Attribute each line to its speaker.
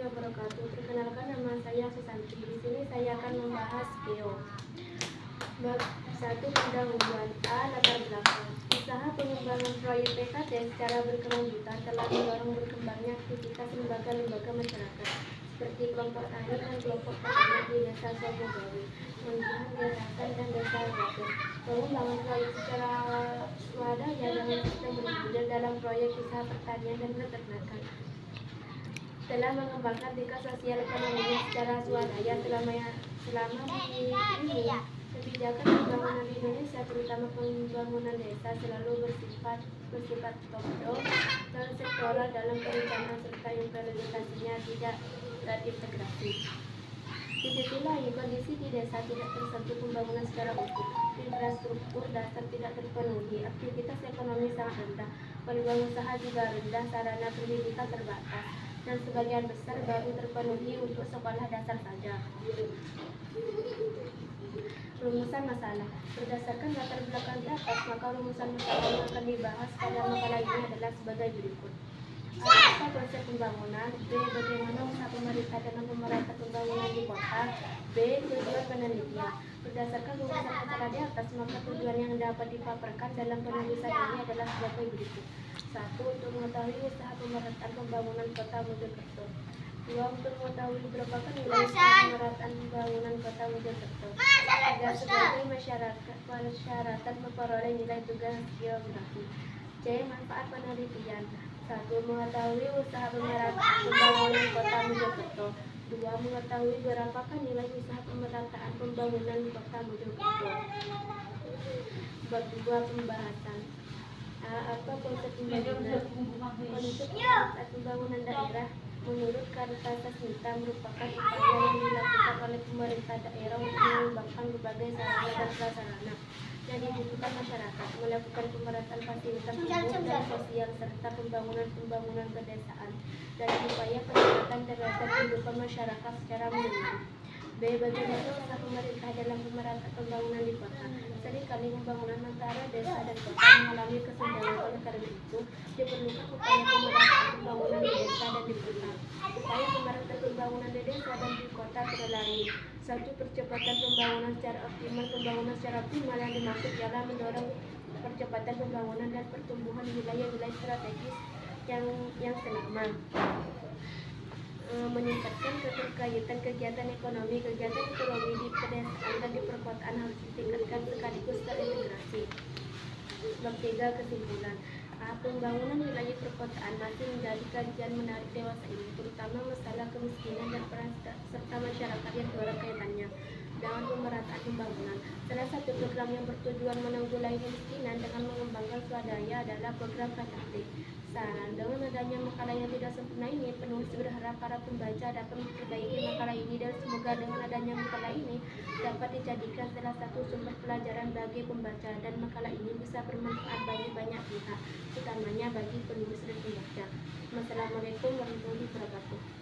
Speaker 1: wabarakatuh. Perkenalkan, nama saya Susanti. Di sini saya akan membahas GEO. Bab 1, pendahuluan. A. Latar belakang. Usaha pengembangan proyek PKT secara berkelanjutan telah mendorong berkembangnya aktivitas lembaga-lembaga masyarakat seperti kelompok tani dan kelompok peternak di Desa Sogogawi, Mendihan, Gerakan, dan Desa Raden. Pengembangan proyek secara swadaya dengan sistem bergilir dalam proyek usaha pertanian dan peternakan telah mengembangkan tingkat sosial ekonominya secara swadaya selama ini. Kebijakan pembangunan di Indonesia, terutama pembangunan desa, selalu bersifat top-down dan sektoral dalam perencanaan serta implementasinya tidak terintegrasi. Di sisi lain, kondisi di desa tidak tersentuh pembangunan secara utuh, infrastruktur dasar tidak terpenuhi, aktivitas ekonomi sangat rendah, peluang usaha juga rendah, sarana pendidikan terbatas, dan sebagian besar baru terpenuhi untuk sekolah dasar saja. Rumusan masalah. Berdasarkan latar belakang di atas, maka rumusan masalah yang akan dibahas pada makalah ini adalah sebagai berikut. A. Apa konsep pembangunan? B. Bagaimana usaha pemerintah dalam pemerataan pembangunan di kota? B. Tujuan penelitian. Berdasarkan rumusan masalah di atas, maka tujuan yang dapat dipaparkan dalam penulisan ini adalah sebagai berikut. 1. Untuk mengetahui usaha pemerataan pembangunan kota Mojokerto. 2. Untuk mengetahui berapakah nilai usaha pemerataan pembangunan kota Mojokerto. 3. Sebagai persyaratan memperoleh nilai tugas geografi. C. Manfaat penelitian. 1. Mengetahui usaha pemerataan pembangunan kota Mojokerto. 2. Mengetahui berapakah nilai usaha pemerataan pembangunan kota Mojokerto. Bab 2, pembahasan. A. Apa konsep pembangunan? Konsep pembangunan daerah menurut Karta Sasmita merupakan upaya yang dilakukan oleh pemerintah daerah untuk mengembangkan berbagai sarana dan prasarana yang dibutuhkan masyarakat, melakukan pemerataan fasilitas umum dan sosial serta pembangunan pedesaan, dan upaya peningkatan derajat kehidupan masyarakat secara menyeluruh. B. Bagaimana usaha pemerintah dalam pemerataan pembangunan di kota? Seringkali pembangunan antara desa dan kota mengalami kesenjangan, oleh karena itu diperlukan upaya pemerataan pembangunan di desa dan di kota. Upaya pemerataan pembangunan di desa dan di kota antara lain: 1. Percepatan pembangunan secara optimal. Pembangunan secara optimal yang dimaksud ialah mendorong percepatan pembangunan dan pertumbuhan wilayah-wilayah strategis yang senyaman, meningkatkan keterkaitan kegiatan ekonomi di pedesaan dan di perkotaan harus ditingkatkan sekaligus terintegrasi. Bab 3, kesimpulan. A. Pembangunan wilayah perkotaan masih menjadi kajian menarik dewasa ini, terutama masalah kemiskinan dan peran serta masyarakat yang erat kaitannya dengan pemerataan pembangunan. Salah satu program yang bertujuan menanggulangi kemiskinan dengan mengembangkan swadaya adalah program KKT. Saran: dengan adanya makalah yang tidak sempurna ini, penulis berharap para pembaca dapat memperbaiki makalah ini, dan semoga dengan adanya makalah ini dapat dijadikan salah satu sumber pelajaran bagi pembaca, dan makalah ini bisa bermanfaat bagi banyak pihak, utamanya bagi penulis dan pembaca. Wassalamualaikum warahmatullahi wabarakatuh.